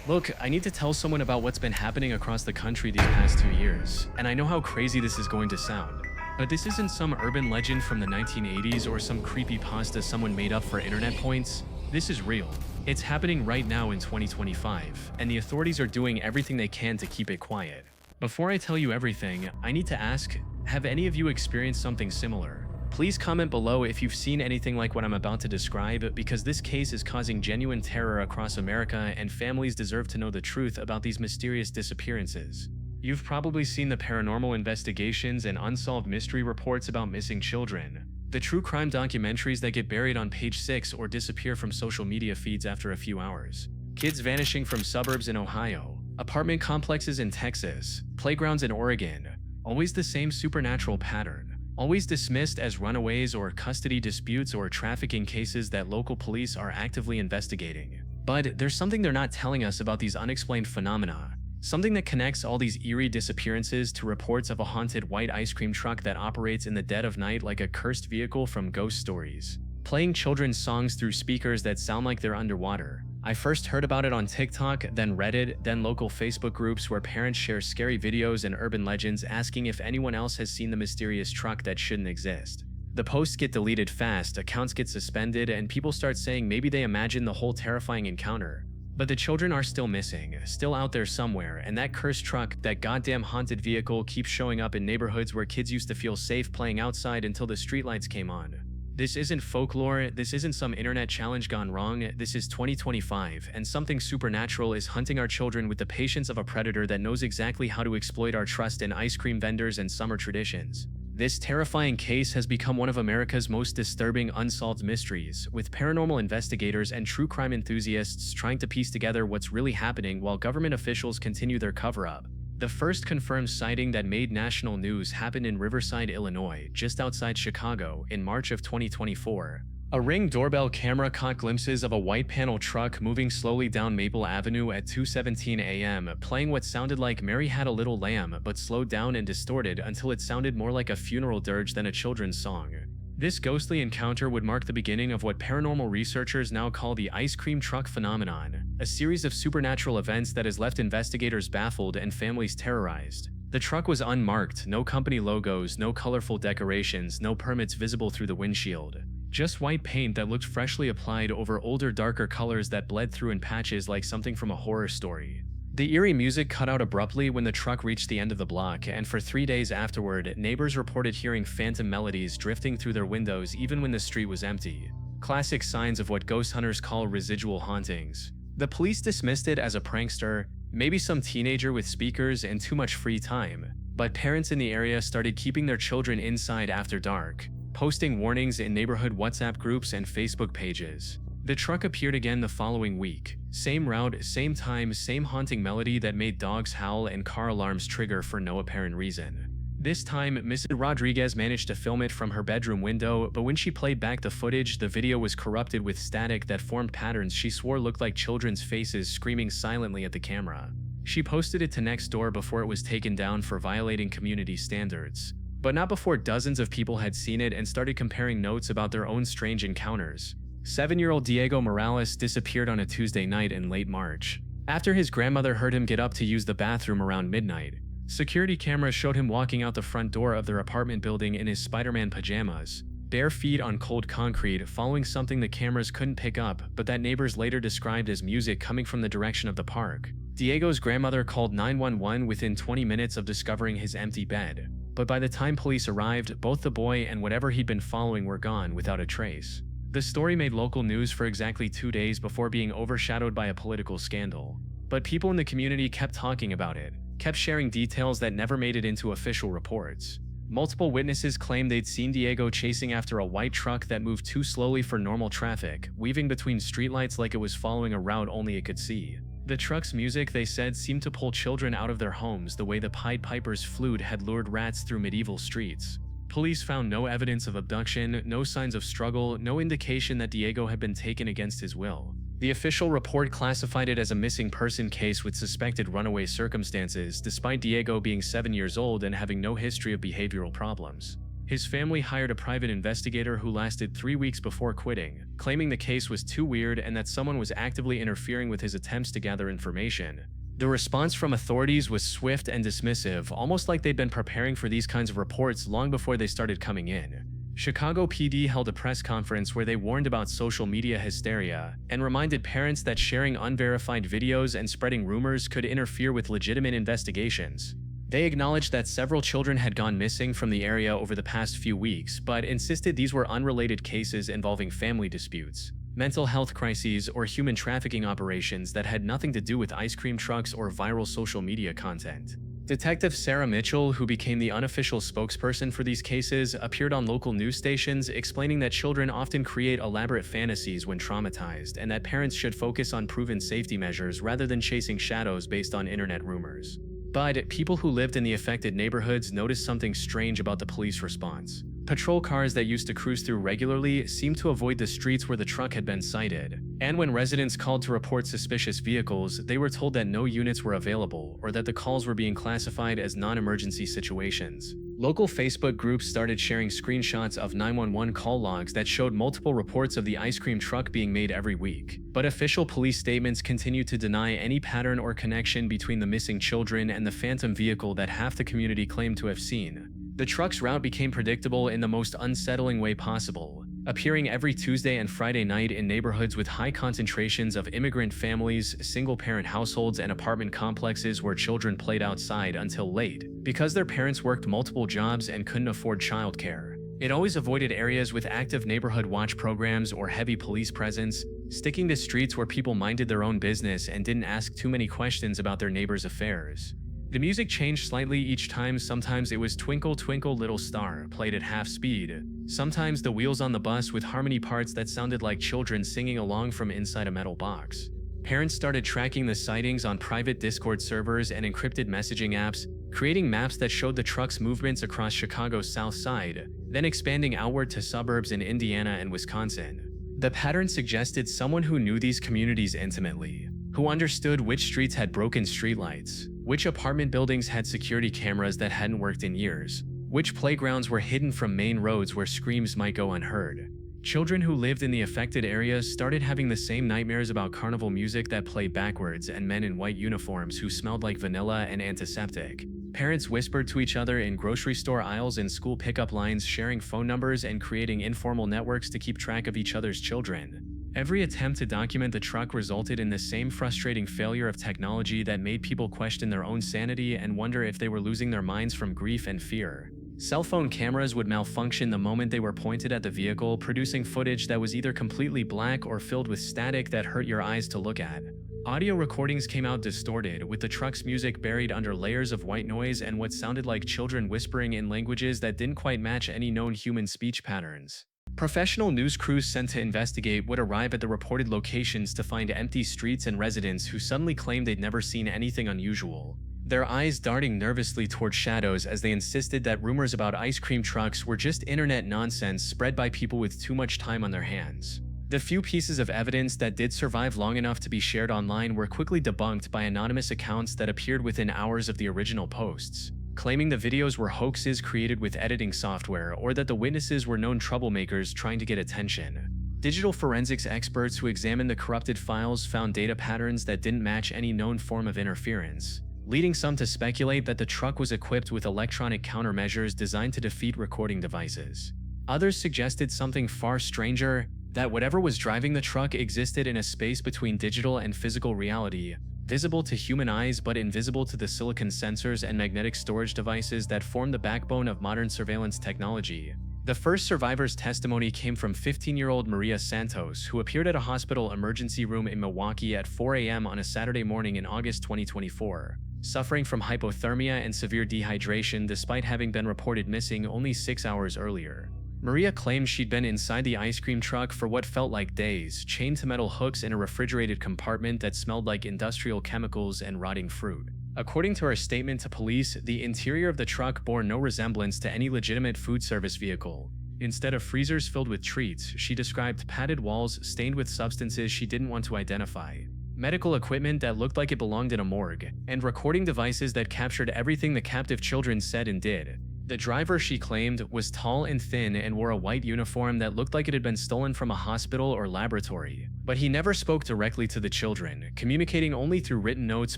Look, I need to tell someone about what's been happening across the country these past 2 years, and I know how crazy this is going to sound. But this isn't some urban legend from the 1980s or some creepy pasta someone made up for internet points. This is real. It's happening right now in 2025, and the authorities are doing everything they can to keep it quiet. Before I tell you everything, I need to ask, have any of you experienced something similar? Please comment below if you've seen anything like what I'm about to describe, because this case is causing genuine terror across America and families deserve to know the truth about these mysterious disappearances. You've probably seen the paranormal investigations and unsolved mystery reports about missing children, the true crime documentaries that get buried on page 6 or disappear from social media feeds after a few hours, kids vanishing from suburbs in Ohio, apartment complexes in Texas, playgrounds in Oregon, always the same supernatural pattern. Always dismissed as runaways or custody disputes or trafficking cases that local police are actively investigating. But there's something they're not telling us about these unexplained phenomena. Something that connects all these eerie disappearances to reports of a haunted white ice cream truck that operates in the dead of night like a cursed vehicle from ghost stories, playing children's songs through speakers that sound like they're underwater. I first heard about it on TikTok, then Reddit, then local Facebook groups where parents share scary videos and urban legends asking if anyone else has seen the mysterious truck that shouldn't exist. The posts get deleted fast, accounts get suspended, and people start saying maybe they imagined the whole terrifying encounter. But the children are still missing, still out there somewhere, and that cursed truck, that goddamn haunted vehicle, keeps showing up in neighborhoods where kids used to feel safe playing outside until the streetlights came on. This isn't folklore, this isn't some internet challenge gone wrong, this is 2025, and something supernatural is hunting our children with the patience of a predator that knows exactly how to exploit our trust in ice cream vendors and summer traditions. This terrifying case has become one of America's most disturbing unsolved mysteries, with paranormal investigators and true crime enthusiasts trying to piece together what's really happening while government officials continue their cover-up. The first confirmed sighting that made national news happened in Riverside, Illinois, just outside Chicago, in March of 2024. A Ring doorbell camera caught glimpses of a white panel truck moving slowly down Maple Avenue at 2:17 a.m., playing what sounded like Mary Had a Little Lamb, but slowed down and distorted until it sounded more like a funeral dirge than a children's song. This ghostly encounter would mark the beginning of what paranormal researchers now call the ice cream truck phenomenon, a series of supernatural events that has left investigators baffled and families terrorized. The truck was unmarked, no company logos, no colorful decorations, no permits visible through the windshield. Just white paint that looked freshly applied over older, darker colors that bled through in patches like something from a horror story. The eerie music cut out abruptly when the truck reached the end of the block, and for 3 days afterward, neighbors reported hearing phantom melodies drifting through their windows even when the street was empty. Classic signs of what ghost hunters call residual hauntings. The police dismissed it as a prankster, maybe some teenager with speakers and too much free time, but parents in the area started keeping their children inside after dark, posting warnings in neighborhood WhatsApp groups and Facebook pages. The truck appeared again the following week. Same route, same time, same haunting melody that made dogs howl and car alarms trigger for no apparent reason. This time, Mrs. Rodriguez managed to film it from her bedroom window, but when she played back the footage, the video was corrupted with static that formed patterns she swore looked like children's faces screaming silently at the camera. She posted it to Nextdoor before it was taken down for violating community standards, but not before dozens of people had seen it and started comparing notes about their own strange encounters. 7-year-old Diego Morales disappeared on a Tuesday night in late March, after his grandmother heard him get up to use the bathroom around midnight. Security cameras showed him walking out the front door of their apartment building in his Spider-Man pajamas, bare feet on cold concrete, following something the cameras couldn't pick up but that neighbors later described as music coming from the direction of the park. Diego's grandmother called 911 within 20 minutes of discovering his empty bed, but by the time police arrived, both the boy and whatever he'd been following were gone without a trace. The story made local news for exactly 2 days before being overshadowed by a political scandal. But people in the community kept talking about it, kept sharing details that never made it into official reports. Multiple witnesses claimed they'd seen Diego chasing after a white truck that moved too slowly for normal traffic, weaving between streetlights like it was following a route only it could see. The truck's music, they said, seemed to pull children out of their homes the way the Pied Piper's flute had lured rats through medieval streets. Police found no evidence of abduction, no signs of struggle, no indication that Diego had been taken against his will. The official report classified it as a missing person case with suspected runaway circumstances, despite Diego being 7 years old and having no history of behavioral problems. His family hired a private investigator who lasted 3 weeks before quitting, claiming the case was too weird and that someone was actively interfering with his attempts to gather information. The response from authorities was swift and dismissive, almost like they'd been preparing for these kinds of reports long before they started coming in. Chicago PD held a press conference where they warned about social media hysteria and reminded parents that sharing unverified videos and spreading rumors could interfere with legitimate investigations. They acknowledged that several children had gone missing from the area over the past few weeks, but insisted these were unrelated cases involving family disputes, mental health crises, or human trafficking operations that had nothing to do with ice cream trucks or viral social media content. Detective Sarah Mitchell, who became the unofficial spokesperson for these cases, appeared on local news stations explaining that children often create elaborate fantasies when traumatized and that parents should focus on proven safety measures rather than chasing shadows based on internet rumors. But people who lived in the affected neighborhoods noticed something strange about the police response. Patrol cars that used to cruise through regularly seemed to avoid the streets where the truck had been sighted, and when residents called to report suspicious vehicles, they were told that no units were available or that the calls were being classified as non-emergency situations. Local Facebook groups started sharing screenshots of 911 call logs that showed multiple reports of the ice cream truck being made every week, but official police statements continued to deny any pattern or connection between the missing children and the phantom vehicle that half the community claimed to have seen. The truck's route became predictable in the most unsettling way possible, appearing every Tuesday and Friday night in neighborhoods with high concentrations of immigrant families, single-parent households, and apartment complexes where children played outside until late, because their parents worked multiple jobs and couldn't afford childcare. It always avoided areas with active neighborhood watch programs or heavy police presence, sticking to streets where people minded their own business and didn't ask too many questions about their neighbors' affairs. The music changed slightly each time. Sometimes it was Twinkle Twinkle Little Star, played at half speed. Sometimes the wheels on the bus with harmony parts that sounded like children singing along from inside a metal box. Parents started tracking the sightings on private Discord servers and encrypted messaging apps, creating maps that showed the truck's movements across Chicago's south side, then expanding outward to suburbs in Indiana and Wisconsin. The pattern suggested someone who knew these communities intimately, who understood which streets had broken streetlights, which apartment buildings had security cameras that hadn't worked in years, which playgrounds were hidden from main roads where screams might go unheard. Children who lived in the affected areas started having the same nightmares about carnival music that played backwards and men in white uniforms who smelled like vanilla and antiseptic. Parents whispered to each other in grocery store aisles and school pickup lines, sharing phone numbers and creating informal networks to keep track of each other's children. Every attempt to document the truck resulted in the same frustrating failure of technology that made people question their own sanity and wonder if they were losing their minds from grief and fear. Cell phone cameras would malfunction the moment they were pointed at the vehicle, producing footage that was either completely black or filled with static that hurt your eyes to look at. Audio recordings came out distorted, with the truck's music buried under layers of white noise and what sounded like children whispering in languages that didn't quite match any known human speech patterns. Professional news crews sent to investigate would arrive at the reported locations to find empty streets and residents who suddenly claimed they'd never seen anything unusual, their eyes darting nervously toward shadows as they insisted that rumors about ice cream trucks were just internet nonsense spread by people with too much time on their hands. The few pieces of evidence that did survive long enough to be shared online were quickly debunked by anonymous accounts that appeared within hours of the original posts, claiming the videos were hoaxes created with editing software or that the witnesses were known troublemakers trying to get attention. Digital forensics experts who examined the corrupted files found data patterns that didn't match any known form of interference, leading some to speculate that the truck was equipped with electronic countermeasures designed to defeat recording devices. Others suggested something far stranger, that whatever was driving the truck existed in a space between digital and physical reality, visible to human eyes but invisible to the silicon sensors and magnetic storage devices that form the backbone of modern surveillance technology. The first survivor's testimony came from 15-year-old Maria Santos, who appeared at a hospital emergency room in Milwaukee at 4 a.m. on a Saturday morning in August 2024, suffering from hypothermia and severe dehydration despite having been reported missing only 6 hours earlier. Maria claimed she'd been inside the ice cream truck for what felt like days, chained to metal hooks in a refrigerated compartment that smelled like industrial chemicals and rotting fruit. According to her statement to police, the interior of the truck bore no resemblance to any legitimate food service vehicle. Instead of freezers filled with treats, she described padded walls stained with substances she didn't want to identify, medical equipment that looked like it belonged in a morgue, and recording devices that captured everything the captive children said and did. The driver, she claimed, was tall and thin and wore a white uniform that looked like it had been stolen from a hospital or laboratory. But he never spoke directly to the children, communicating only through written notes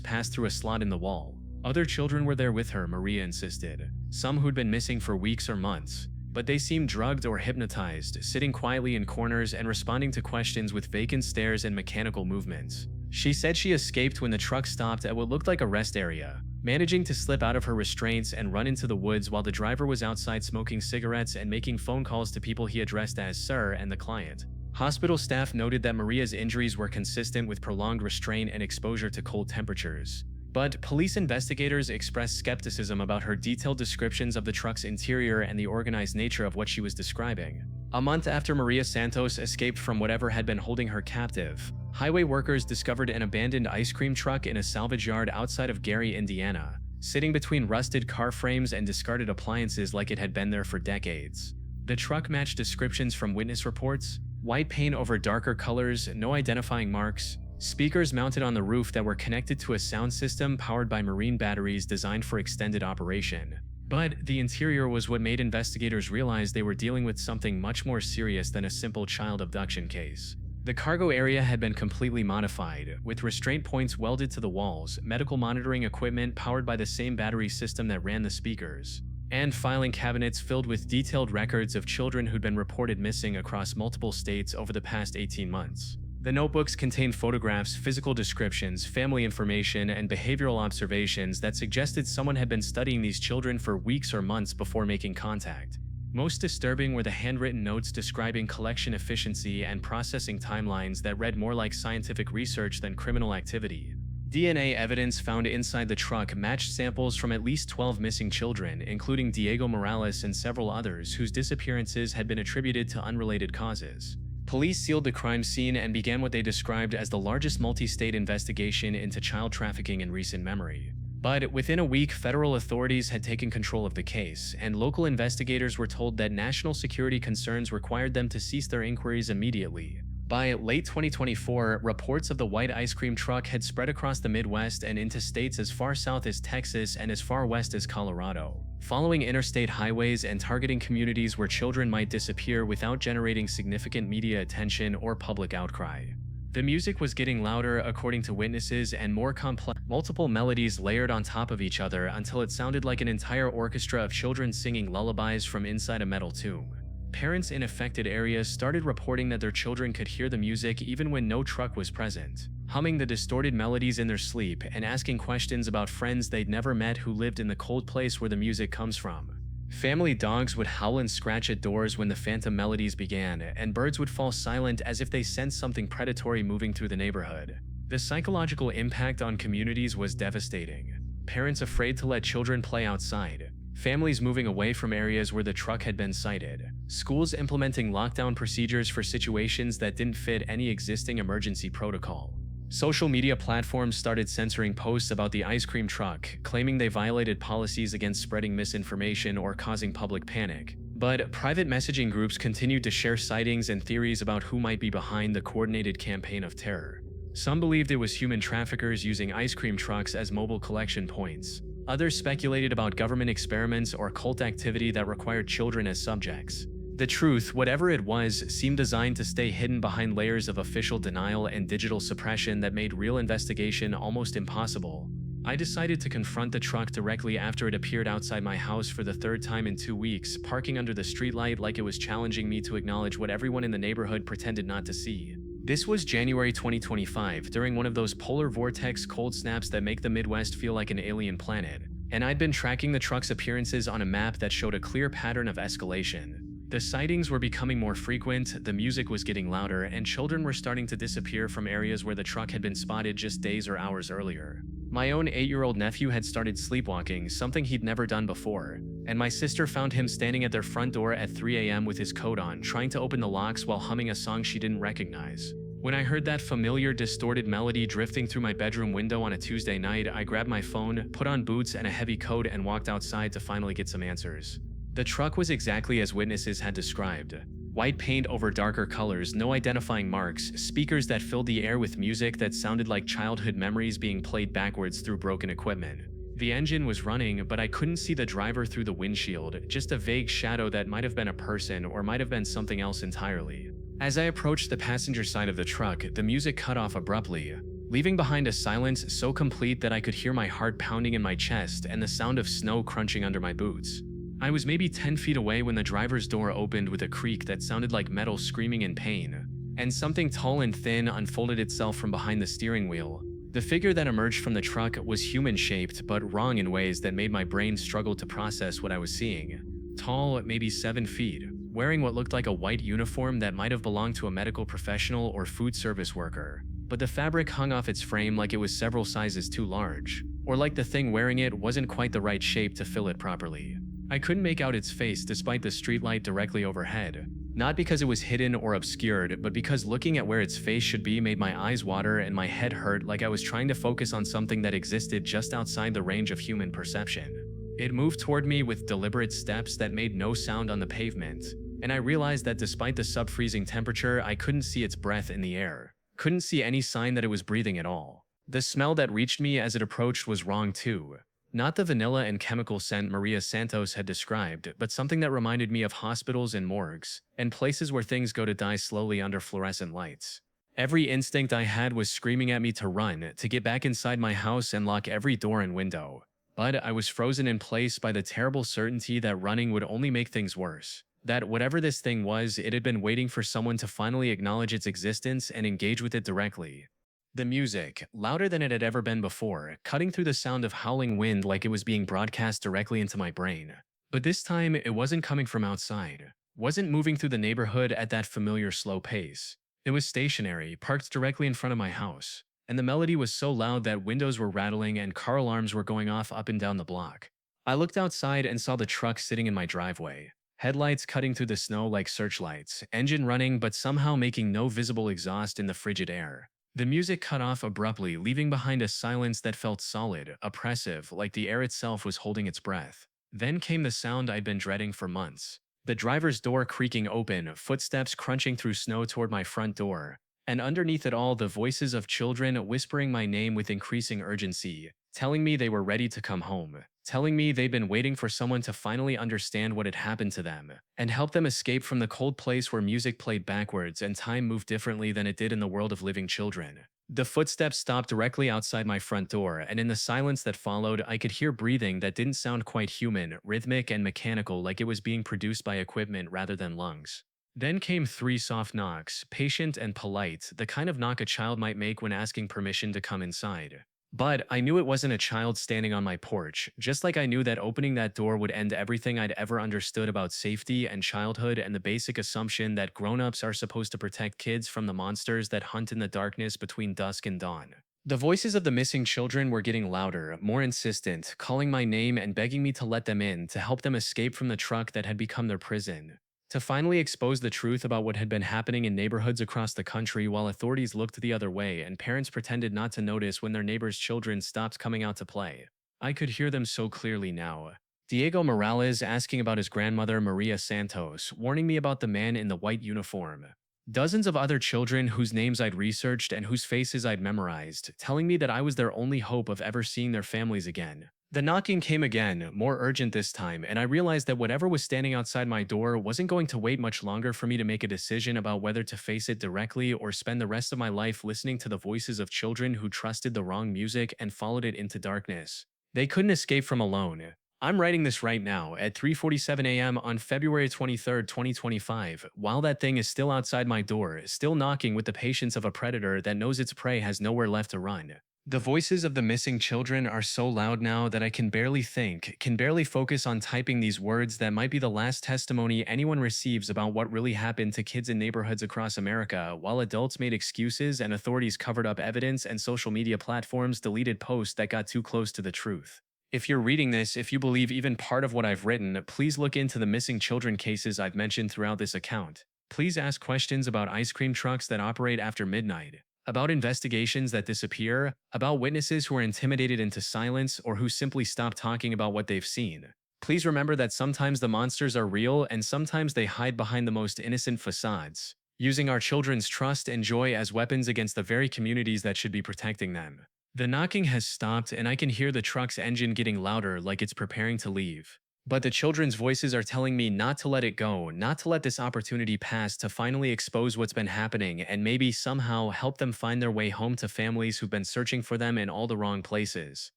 passed through a slot in the wall. Other children were there with her, Maria insisted, some who'd been missing for weeks or months. But they seemed drugged or hypnotized, sitting quietly in corners and responding to questions with vacant stares and mechanical movements. She said she escaped when the truck stopped at what looked like a rest area, managing to slip out of her restraints and run into the woods while the driver was outside smoking cigarettes and making phone calls to people he addressed as Sir and the client. Hospital staff noted that Maria's injuries were consistent with prolonged restraint and exposure to cold temperatures. But police investigators expressed skepticism about her detailed descriptions of the truck's interior and the organized nature of what she was describing. A month after Maria Santos escaped from whatever had been holding her captive, highway workers discovered an abandoned ice cream truck in a salvage yard outside of Gary, Indiana, sitting between rusted car frames and discarded appliances like it had been there for decades. The truck matched descriptions from witness reports: white paint over darker colors, no identifying marks, speakers mounted on the roof that were connected to a sound system powered by marine batteries designed for extended operation. But the interior was what made investigators realize they were dealing with something much more serious than a simple child abduction case. The cargo area had been completely modified, with restraint points welded to the walls, medical monitoring equipment powered by the same battery system that ran the speakers, and filing cabinets filled with detailed records of children who'd been reported missing across multiple states over the past 18 months. The notebooks contained photographs, physical descriptions, family information, and behavioral observations that suggested someone had been studying these children for weeks or months before making contact. Most disturbing were the handwritten notes describing collection efficiency and processing timelines that read more like scientific research than criminal activity. DNA evidence found inside the truck matched samples from at least 12 missing children, including Diego Morales and several others whose disappearances had been attributed to unrelated causes. Police sealed the crime scene and began what they described as the largest multi-state investigation into child trafficking in recent memory. But within a week, federal authorities had taken control of the case, and local investigators were told that national security concerns required them to cease their inquiries immediately. By late 2024, reports of the white ice cream truck had spread across the Midwest and into states as far south as Texas and as far west as Colorado, following interstate highways and targeting communities where children might disappear without generating significant media attention or public outcry. The music was getting louder, according to witnesses, and more complex, multiple melodies layered on top of each other until it sounded like an entire orchestra of children singing lullabies from inside a metal tomb. Parents in affected areas started reporting that their children could hear the music even when no truck was present, humming the distorted melodies in their sleep and asking questions about friends they'd never met who lived in the cold place where the music comes from. Family dogs would howl and scratch at doors when the phantom melodies began, and birds would fall silent as if they sensed something predatory moving through the neighborhood. The psychological impact on communities was devastating. Parents afraid to let children play outside, families moving away from areas where the truck had been sighted, schools implementing lockdown procedures for situations that didn't fit any existing emergency protocol. Social media platforms started censoring posts about the ice cream truck, claiming they violated policies against spreading misinformation or causing public panic. But private messaging groups continued to share sightings and theories about who might be behind the coordinated campaign of terror. Some believed it was human traffickers using ice cream trucks as mobile collection points. Others speculated about government experiments or cult activity that required children as subjects. The truth, whatever it was, seemed designed to stay hidden behind layers of official denial and digital suppression that made real investigation almost impossible. I decided to confront the truck directly after it appeared outside my house for the third time in 2 weeks, parking under the streetlight like it was challenging me to acknowledge what everyone in the neighborhood pretended not to see. This was January 2025, during one of those polar vortex cold snaps that make the Midwest feel like an alien planet, and I'd been tracking the truck's appearances on a map that showed a clear pattern of escalation. The sightings were becoming more frequent, the music was getting louder, and children were starting to disappear from areas where the truck had been spotted just days or hours earlier. My own 8-year-old nephew had started sleepwalking, something he'd never done before, and my sister found him standing at their front door at 3 a.m. with his coat on, trying to open the locks while humming a song she didn't recognize. When I heard that familiar, distorted melody drifting through my bedroom window on a Tuesday night, I grabbed my phone, put on boots and a heavy coat, and walked outside to finally get some answers. The truck was exactly as witnesses had described. White paint over darker colors, no identifying marks, speakers that filled the air with music that sounded like childhood memories being played backwards through broken equipment. The engine was running, but I couldn't see the driver through the windshield, just a vague shadow that might have been a person or might have been something else entirely. As I approached the passenger side of the truck, the music cut off abruptly, leaving behind a silence so complete that I could hear my heart pounding in my chest and the sound of snow crunching under my boots. I was maybe 10 feet away when the driver's door opened with a creak that sounded like metal screaming in pain, and something tall and thin unfolded itself from behind the steering wheel. The figure that emerged from the truck was human-shaped but wrong in ways that made my brain struggle to process what I was seeing. Tall, maybe 7 feet, wearing what looked like a white uniform that might have belonged to a medical professional or food service worker, but the fabric hung off its frame like it was several sizes too large, or like the thing wearing it wasn't quite the right shape to fill it properly. I couldn't make out its face despite the streetlight directly overhead, not because it was hidden or obscured, but because looking at where its face should be made my eyes water and my head hurt like I was trying to focus on something that existed just outside the range of human perception. It moved toward me with deliberate steps that made no sound on the pavement, and I realized that despite the sub-freezing temperature, I couldn't see its breath in the air. Couldn't see any sign that it was breathing at all. The smell that reached me as it approached was wrong too. Not the vanilla and chemical scent Maria Santos had described, but something that reminded me of hospitals and morgues, and places where things go to die slowly under fluorescent lights. Every instinct I had was screaming at me to run, to get back inside my house and lock every door and window. But I was frozen in place by the terrible certainty that running would only make things worse. That whatever this thing was, it had been waiting for someone to finally acknowledge its existence and engage with it directly. The music, louder than it had ever been before, cutting through the sound of howling wind like it was being broadcast directly into my brain. But this time, it wasn't coming from outside. Wasn't moving through the neighborhood at that familiar slow pace. It was stationary, parked directly in front of my house. And the melody was so loud that windows were rattling and car alarms were going off up and down the block. I looked outside and saw the truck sitting in my driveway. Headlights cutting through the snow like searchlights, engine running but somehow making no visible exhaust in the frigid air. The music cut off abruptly, leaving behind a silence that felt solid, oppressive, like the air itself was holding its breath. Then came the sound I'd been dreading for months. The driver's door creaking open, footsteps crunching through snow toward my front door, and underneath it all the voices of children whispering my name with increasing urgency, telling me they were ready to come home, telling me they'd been waiting for someone to finally understand what had happened to them, and help them escape from the cold place where music played backwards and time moved differently than it did in the world of living children. The footsteps stopped directly outside my front door, and in the silence that followed, I could hear breathing that didn't sound quite human, rhythmic and mechanical, like it was being produced by equipment rather than lungs. Then came 3 soft knocks, patient and polite, the kind of knock a child might make when asking permission to come inside. But I knew it wasn't a child standing on my porch, just like I knew that opening that door would end everything I'd ever understood about safety and childhood and the basic assumption that grown-ups are supposed to protect kids from the monsters that hunt in the darkness between dusk and dawn. The voices of the missing children were getting louder, more insistent, calling my name and begging me to let them in, to help them escape from the truck that had become their prison. To finally expose the truth about what had been happening in neighborhoods across the country while authorities looked the other way and parents pretended not to notice when their neighbors' children stopped coming out to play. I could hear them so clearly now. Diego Morales asking about his grandmother Maria Santos, warning me about the man in the white uniform. Dozens of other children whose names I'd researched and whose faces I'd memorized, telling me that I was their only hope of ever seeing their families again. The knocking came again, more urgent this time, and I realized that whatever was standing outside my door wasn't going to wait much longer for me to make a decision about whether to face it directly or spend the rest of my life listening to the voices of children who trusted the wrong music and followed it into darkness. They couldn't escape from alone. I'm writing this right now at 3:47 a.m. on February 23, 2025, while that thing is still outside my door, still knocking with the patience of a predator that knows its prey has nowhere left to run. The voices of the missing children are so loud now that I can barely think, can barely focus on typing these words that might be the last testimony anyone receives about what really happened to kids in neighborhoods across America, while adults made excuses and authorities covered up evidence and social media platforms deleted posts that got too close to the truth. If you're reading this, if you believe even part of what I've written, please look into the missing children cases I've mentioned throughout this account. Please ask questions about ice cream trucks that operate after midnight, about investigations that disappear, about witnesses who are intimidated into silence or who simply stop talking about what they've seen. Please remember that sometimes the monsters are real and sometimes they hide behind the most innocent facades, using our children's trust and joy as weapons against the very communities that should be protecting them. The knocking has stopped, and I can hear the truck's engine getting louder like it's preparing to leave. But the children's voices are telling me not to let it go, not to let this opportunity pass to finally expose what's been happening and maybe somehow help them find their way home to families who've been searching for them in all the wrong places.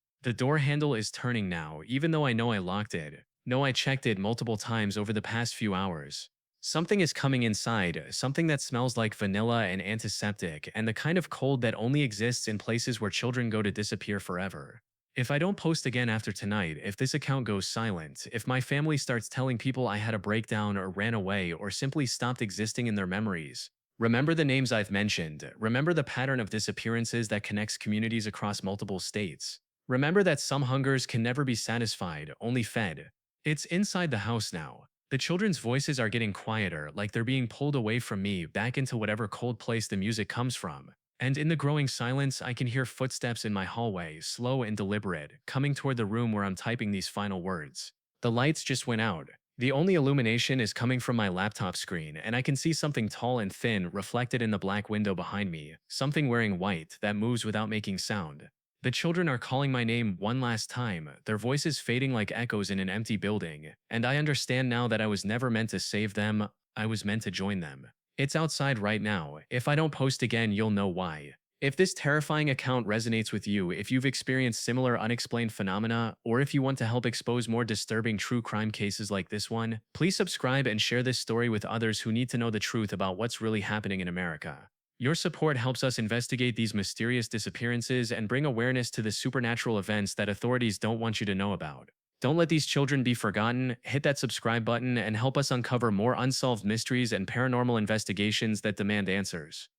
The door handle is turning now, even though I know I locked it. No, I checked it multiple times over the past few hours. Something is coming inside, something that smells like vanilla and antiseptic, and the kind of cold that only exists in places where children go to disappear forever. If I don't post again after tonight, if this account goes silent, if my family starts telling people I had a breakdown or ran away or simply stopped existing in their memories, remember the names I've mentioned. Remember the pattern of disappearances that connects communities across multiple states. Remember that some hungers can never be satisfied, only fed. It's inside the house now. The children's voices are getting quieter, like they're being pulled away from me, back into whatever cold place the music comes from. And in the growing silence, I can hear footsteps in my hallway, slow and deliberate, coming toward the room where I'm typing these final words. The lights just went out. The only illumination is coming from my laptop screen, and I can see something tall and thin reflected in the black window behind me, something wearing white that moves without making sound. The children are calling my name one last time, their voices fading like echoes in an empty building, and I understand now that I was never meant to save them, I was meant to join them. It's outside right now. If I don't post again, you'll know why. If this terrifying account resonates with you, if you've experienced similar unexplained phenomena, or if you want to help expose more disturbing true crime cases like this one, please subscribe and share this story with others who need to know the truth about what's really happening in America. Your support helps us investigate these mysterious disappearances and bring awareness to the supernatural events that authorities don't want you to know about. Don't let these children be forgotten. Hit that subscribe button and help us uncover more unsolved mysteries and paranormal investigations that demand answers.